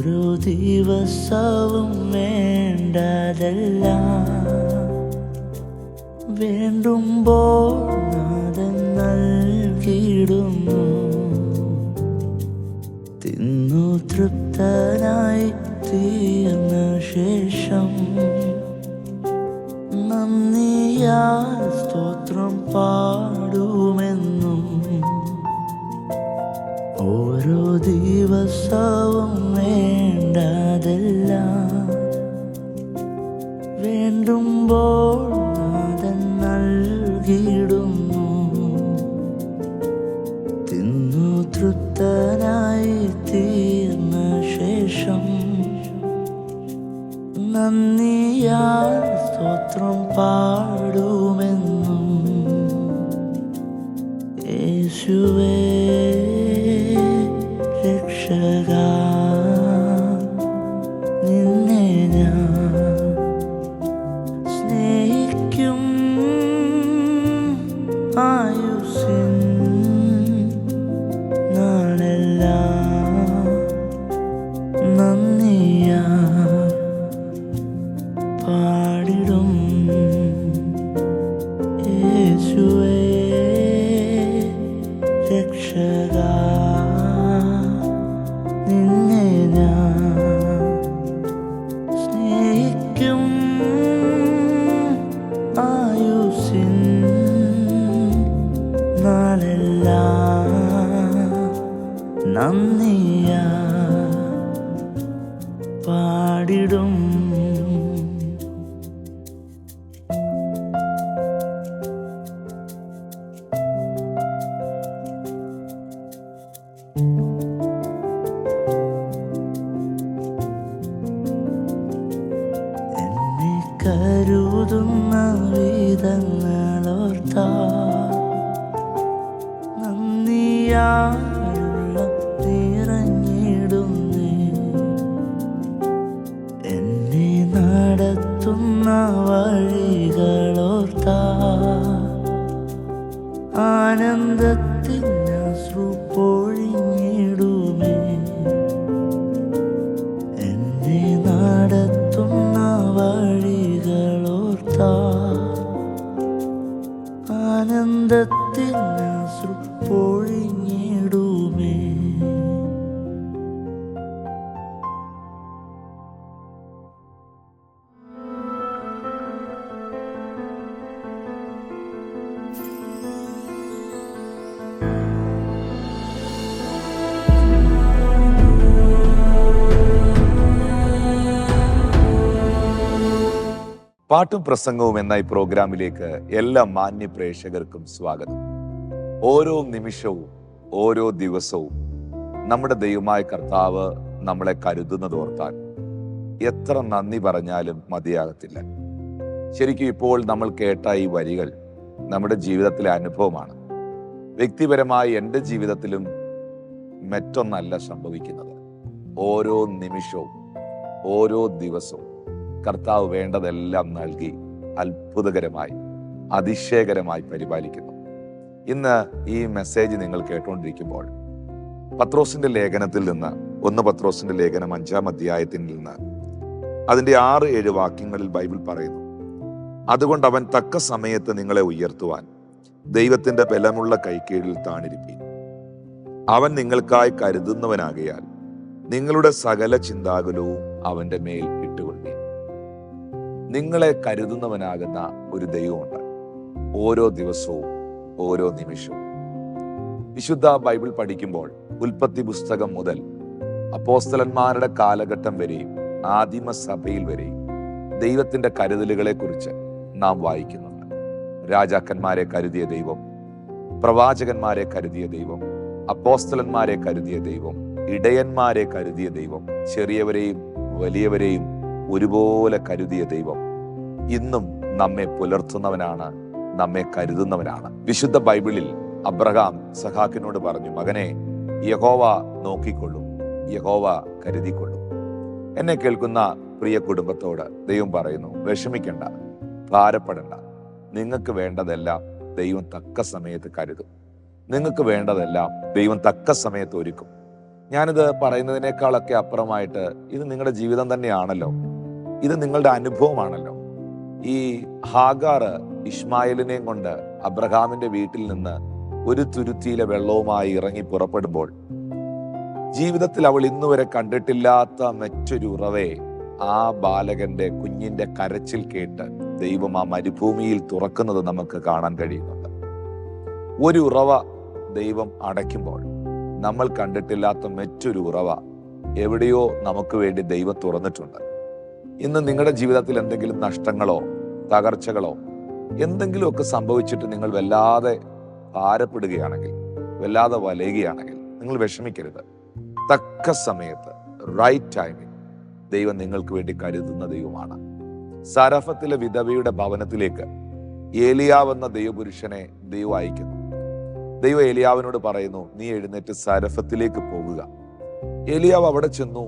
ഓരോ ദിവസവും വേണ്ടതെല്ലാം വേണ്ടുമ്പോൾ നാഥൻ നൽകിയിടുന്നു. തിന്നു തൃപ്തനായി തീർന്ന ശേഷം നന്ദിയാൽ സ്തോത്രം പാടുമെന്നും. ഓരോ ദിവസവും വേണ്ടതെല്ലാം വേണ്ടുമ്പോൾ നാഥൻ നൽകിയിടുന്നു. തിന്നു തൃപ്തനായി തീർന്ന ശേഷം നന്ദിയാൽ സ്തോത്രം പാടുമെന്നും. യേശുവേ രക്ഷകാ, നിന്നെ ഞാൻ സ്നേഹിക്കും. ആയുസ്സിൻ നാളെല്ലാം നന്ദിയാ പാടിടും. യേശുവേ രക്ഷകാ, നിന്നെ ഞാൻ സ്നേഹിക്കും. ആയുസ്സിൻ നാളെല്ലാം നന്ദിയാ പാടിടും. കരുതുന്ന വിധങ്ങളോർത്താ നന്ദിയാലുള്ള നിറഞ്ഞിടുന്നേ. എന്നെ നടത്തുന്ന വഴികളോർത്താ ആനന്ദത്തിൻ അശ്രു പൊഴിഞ്ഞിടുമേ. എന്നെ നടത്തുന്ന വഴികളോർത്താ ആനന്ദത്തിൻ അശ്രു പൊഴിഞ്ഞിടുമേ. പാട്ടും പ്രസംഗവും എന്ന ഈ പ്രോഗ്രാമിലേക്ക് എല്ലാ മാന്യ പ്രേക്ഷകർക്കും സ്വാഗതം. ഓരോ നിമിഷവും ഓരോ ദിവസവും നമ്മുടെ ദൈവമായ കർത്താവ് നമ്മളെ കരുതുന്നതോർത്താൽ എത്ര നന്ദി പറഞ്ഞാലും മതിയാകത്തില്ല. ശരിക്കും ഇപ്പോൾ നമ്മൾ കേട്ട ഈ വരികൾ നമ്മുടെ ജീവിതത്തിലെ അനുഭവമാണ്. വ്യക്തിപരമായി എൻ്റെ ജീവിതത്തിലും മറ്റൊന്നല്ല സംഭവിക്കുന്നത്. ഓരോ നിമിഷവും ഓരോ ദിവസവും കർത്താവ് വേണ്ടതെല്ലാം നൽകി അത്ഭുതകരമായി അതിശയകരമായി പരിപാലിക്കുന്നു. ഇന്ന് ഈ മെസ്സേജ് നിങ്ങൾ കേട്ടുകൊണ്ടിരിക്കുമ്പോൾ പത്രോസിന്റെ ലേഖനത്തിൽ നിന്ന് 1 പത്രോസിന്റെ ലേഖനം 5-ാം അധ്യായത്തിൽ നിന്ന് അതിന്റെ 6-7 വാക്യങ്ങളിൽ ബൈബിൾ പറയുന്നു, അതുകൊണ്ട് അവൻ തക്ക സമയത്ത് നിങ്ങളെ ഉയർത്തുവാൻ ദൈവത്തിന്റെ ബലമുള്ള കൈക്കീഴിൽ താണിരിപ്പീൻ. അവൻ നിങ്ങൾക്കായി കരുതുന്നവനാകയാൽ നിങ്ങളുടെ സകല ചിന്താകുലവും അവന്റെ മേൽ ഇട്ടുകൊള്ളീൻ. നിങ്ങളെ കരുതുന്നവനാകുന്ന ഒരു ദൈവമുണ്ട്. ഓരോ ദിവസവും ഓരോ നിമിഷവും വിശുദ്ധ ബൈബിൾ പഠിക്കുമ്പോൾ ഉൽപ്പത്തി പുസ്തകം മുതൽ അപ്പോസ്തലന്മാരുടെ കാലഘട്ടം വരെയും ആദിമ സഭയിൽ വരെയും ദൈവത്തിന്റെ കരുതലുകളെ കുറിച്ച് നാം വായിക്കുന്നുണ്ട്. രാജാക്കന്മാരെ കരുതിയ ദൈവം, പ്രവാചകന്മാരെ കരുതിയ ദൈവം, അപ്പോസ്തലന്മാരെ കരുതിയ ദൈവം, ഇടയന്മാരെ കരുതിയ ദൈവം, ചെറിയവരെയും വലിയവരെയും ഒരുപോലെ കരുതിയ ദൈവം ഇന്നും നമ്മെ പുലർത്തുന്നവനാണ്, നമ്മെ കരുതുന്നവനാണ്. വിശുദ്ധ ബൈബിളിൽ അബ്രഹാം സഹാക്കിനോട് പറഞ്ഞു, മകനെ, യഹോവ നോക്കിക്കൊള്ളും, യഹോവ കരുതിക്കൊള്ളും. എന്നെ കേൾക്കുന്ന പ്രിയ കുടുംബത്തോട് ദൈവം പറയുന്നു, വിഷമിക്കണ്ട, ഭാരപ്പെടണ്ട. നിങ്ങൾക്ക് വേണ്ടതെല്ലാം ദൈവം തക്ക സമയത്ത് കരുതും. നിങ്ങൾക്ക് വേണ്ടതെല്ലാം ദൈവം തക്ക സമയത്ത് ഒരുക്കും. ഞാനിത് പറയുന്നതിനേക്കാളൊക്കെ അപ്പുറമായിട്ട് ഇത് നിങ്ങളുടെ ജീവിതം തന്നെയാണല്ലോ, ഇത് നിങ്ങളുടെ അനുഭവമാണല്ലോ. ഈ ഹാഗാർ ഇശ്മായേലിനെയും കൊണ്ട് അബ്രഹാമിന്റെ വീട്ടിൽ നിന്ന് ഒരു തുരുത്തിയിലെ വെള്ളവുമായി ഇറങ്ങി പുറപ്പെടുമ്പോൾ ജീവിതത്തിൽ അവൾ ഇന്നുവരെ കണ്ടിട്ടില്ലാത്ത മറ്റൊരു ഉറവയെ ആ ബാലകന്റെ കുഞ്ഞിന്റെ കരച്ചിൽ കേട്ട് ദൈവം ആ മരുഭൂമിയിൽ തുറക്കുന്നത് നമുക്ക് കാണാൻ കഴിയുന്നുണ്ട്. ഒരു ഉറവ ദൈവം അടയ്ക്കുമ്പോൾ നമ്മൾ കണ്ടിട്ടില്ലാത്ത മറ്റൊരു ഉറവ എവിടെയോ നമുക്ക് വേണ്ടി ദൈവം തുറന്നിട്ടുണ്ട്. ഇന്ന് നിങ്ങളുടെ ജീവിതത്തിൽ എന്തെങ്കിലും നഷ്ടങ്ങളോ തകർച്ചകളോ എന്തെങ്കിലുമൊക്കെ സംഭവിച്ചിട്ട് നിങ്ങൾ വല്ലാതെ ഭാരപ്പെടുകയാണെങ്കിൽ, വല്ലാതെ വലയുകയാണെങ്കിൽ നിങ്ങൾ വിഷമിക്കരുത്. തക്ക സമയത്ത് റൈറ്റ് ടൈമിൽ ദൈവം നിങ്ങൾക്ക് വേണ്ടി കരുതുന്ന ദൈവമാണ്. സരഫത്തിലെ വിധവയുടെ ഭവനത്തിലേക്ക് ഏലിയാവ് എന്ന ദൈവപുരുഷനെ ദൈവം അയക്കുന്നു. ദൈവം ഏലിയാവിനോട് പറയുന്നു, നീ എഴുന്നേറ്റ് സരഫത്തിലേക്ക് പോകുക. ഏലിയാവ് അവിടെ ചെന്നു.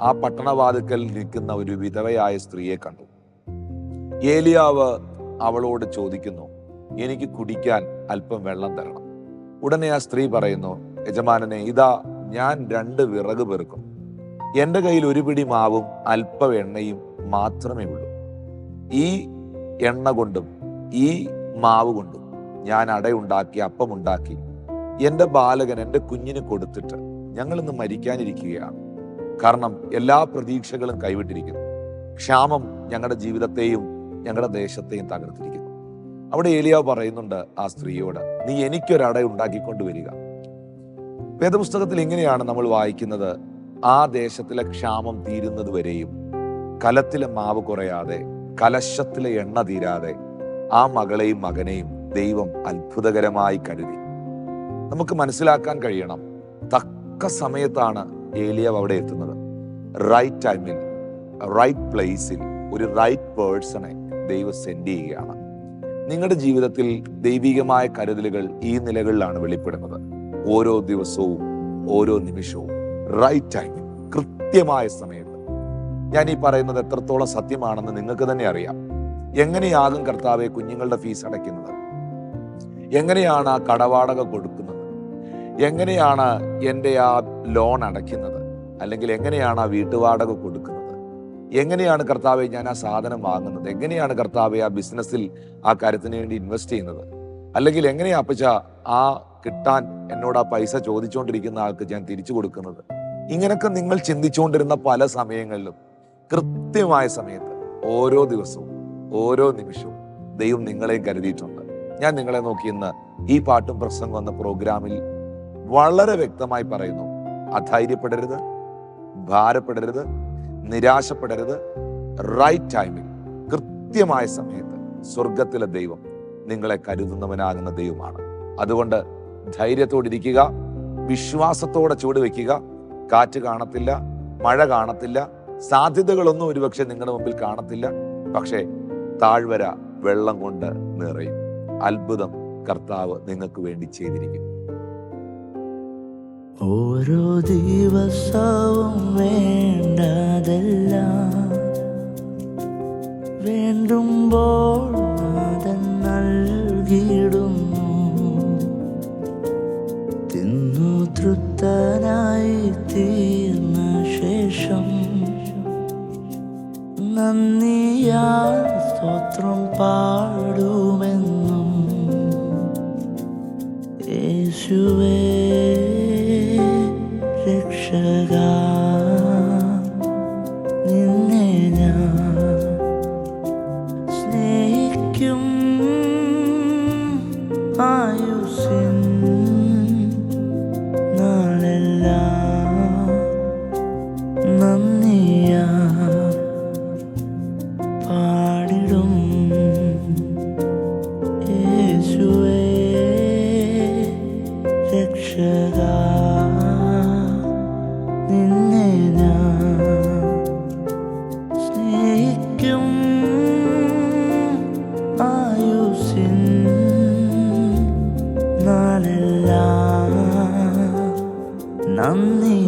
ആ പട്ടണവാതിക്കൽ നിൽക്കുന്ന ഒരു വിധവയായ സ്ത്രീയെ കണ്ടു. ഏലിയാവ് അവളോട് ചോദിക്കുന്നു, എനിക്ക് കുടിക്കാൻ അല്പം വെള്ളം തരണം. ഉടനെ ആ സ്ത്രീ പറയുന്നു, യജമാനനെ, ഇതാ ഞാൻ 2 വിറക് പെറുക്കും. എന്റെ കയ്യിൽ 1 പിടി മാവും അല്പം എണ്ണയും മാത്രമേ ഉള്ളൂ. ഈ എണ്ണ കൊണ്ടും ഈ മാവ് കൊണ്ടും ഞാൻ അടയുണ്ടാക്കി, അപ്പമുണ്ടാക്കി എന്റെ ബാലകൻ, എന്റെ കുഞ്ഞിന് കൊടുത്തിട്ട് ഞങ്ങൾ ഇന്ന് മരിക്കാനിരിക്കുകയാണ്. കാരണം എല്ലാ പ്രതീക്ഷകളും കൈവിട്ടിരിക്കുന്നു. ക്ഷാമം ഞങ്ങളുടെ ജീവിതത്തെയും ഞങ്ങളുടെ ദേശത്തെയും തകർത്തിരിക്കുന്നു. അവിടെ ഏലിയാവ് പറയുന്നുണ്ട് ആ സ്ത്രീയോട്, നീ എനിക്കൊരട ഉണ്ടാക്കിക്കൊണ്ടുവരിക. വേദപുസ്തകത്തിൽ ഇങ്ങനെയാണ് നമ്മൾ വായിക്കുന്നത്, ആ ദേശത്തിലെ ക്ഷാമം തീരുന്നത് വരെയും കലത്തിലെ മാവ് കുറയാതെ, കലശത്തിലെ എണ്ണ തീരാതെ ആ മകളെയും മകനെയും ദൈവം അത്ഭുതകരമായി കരുതി. നമുക്ക് മനസ്സിലാക്കാൻ കഴിയണം, തക്ക സമയത്താണ് ഏലിയാവ് അവിടെ എത്തുന്നത്. റൈറ്റ് ടൈമിൽ റൈറ്റ് പ്ലേസിൽ ഒരു റൈറ്റ് പേഴ്സണെ ദൈവം സെൻഡ് ചെയ്യുകയാണ്. നിങ്ങളുടെ ജീവിതത്തിൽ ദൈവികമായ കരുതലുകൾ ഈ നിലകളിലാണ് വെളിപ്പെടുന്നത്. ഓരോ ദിവസവും ഓരോ നിമിഷവും റൈറ്റ് ടൈമിൽ കൃത്യമായ സമയത്ത്. ഞാൻ ഈ പറയുന്നത് എത്രത്തോളം സത്യമാണെന്ന് നിങ്ങൾക്ക് തന്നെ അറിയാം. എങ്ങനെയാകും കർത്താവെ കുഞ്ഞുങ്ങളുടെ ഫീസ് അടയ്ക്കുന്നത്? എങ്ങനെയാണ് ആ കടവാടക കൊടുക്കുന്നത്? എങ്ങനെയാണ് എൻ്റെ ആ ലോൺ അടയ്ക്കുന്നത്? അല്ലെങ്കിൽ എങ്ങനെയാണ് ആ വീട്ടുവാടക കൊടുക്കുന്നത്? എങ്ങനെയാണ് കർത്താവെ ഞാൻ ആ സാധനം വാങ്ങുന്നത്? എങ്ങനെയാണ് കർത്താവെ ആ ബിസിനസ്സിൽ ആ കാര്യത്തിന് വേണ്ടി ഇൻവെസ്റ്റ് ചെയ്യുന്നത്? അല്ലെങ്കിൽ എങ്ങനെയാ അപ്പച്ച ആ കിട്ടാൻ എന്നോട് ആ പൈസ ചോദിച്ചുകൊണ്ടിരിക്കുന്ന ആൾക്ക് ഞാൻ തിരിച്ചു കൊടുക്കുന്നത്? ഇങ്ങനൊക്കെ നിങ്ങൾ ചിന്തിച്ചുകൊണ്ടിരുന്ന പല സമയങ്ങളിലും കൃത്യമായ സമയത്ത് ഓരോ ദിവസവും ഓരോ നിമിഷവും ദൈവം നിങ്ങളെയും കരുതിയിട്ടുണ്ട്. ഞാൻ നിങ്ങളെ നോക്കി ഇന്ന് ഈ പാട്ടും പ്രസംഗം എന്ന പ്രോഗ്രാമിൽ വളരെ വ്യക്തമായി പറയുന്നു, അധൈര്യപ്പെടരുത്, ഭാരപ്പെടരുത്, നിരാശപ്പെടരുത്. റൈറ്റ് ടൈമിൽ കൃത്യമായ സമയത്ത് സ്വർഗത്തിലെ ദൈവം നിങ്ങളെ കരുതുന്നവനാകുന്ന ദൈവമാണ്. അതുകൊണ്ട് ധൈര്യത്തോടിരിക്കുക, വിശ്വാസത്തോടെ ചുവട് വെക്കുക. കാറ്റ് കാണത്തില്ല, മഴ കാണത്തില്ല, സാധ്യതകളൊന്നും ഒരുപക്ഷെ നിങ്ങളുടെ മുമ്പിൽ കാണത്തില്ല. പക്ഷേ താഴ്വര വെള്ളം കൊണ്ട് നിറയും. അത്ഭുതം കർത്താവ് നിങ്ങൾക്ക് വേണ്ടി ചെയ്തിരിക്കും. ഓരോ ദിവസവും വേണ്ടതെല്ലാം വേണ്ടുമ്പോൾ നാഥൻ നൽകിയിടുന്നു. തിന്നു തൃപ്തനായി തീർന്ന ശേഷം നന്ദിയാൽ സ്തോത്രം പാടുമെന്നും യേശുവേ രക്ഷക, നിന്നെ ഞാൻ സ്നേഹിക്കും. ആയുസ്സിൻ നാളെല്ലാം നന്ദിയാ പാടിടും. യേശുവേ രക്ഷക, നിന്നെ ഞാൻ സ്നേഹിക്കും. ആയുസ്സിൻ നാളെല്ലാം നന്ദി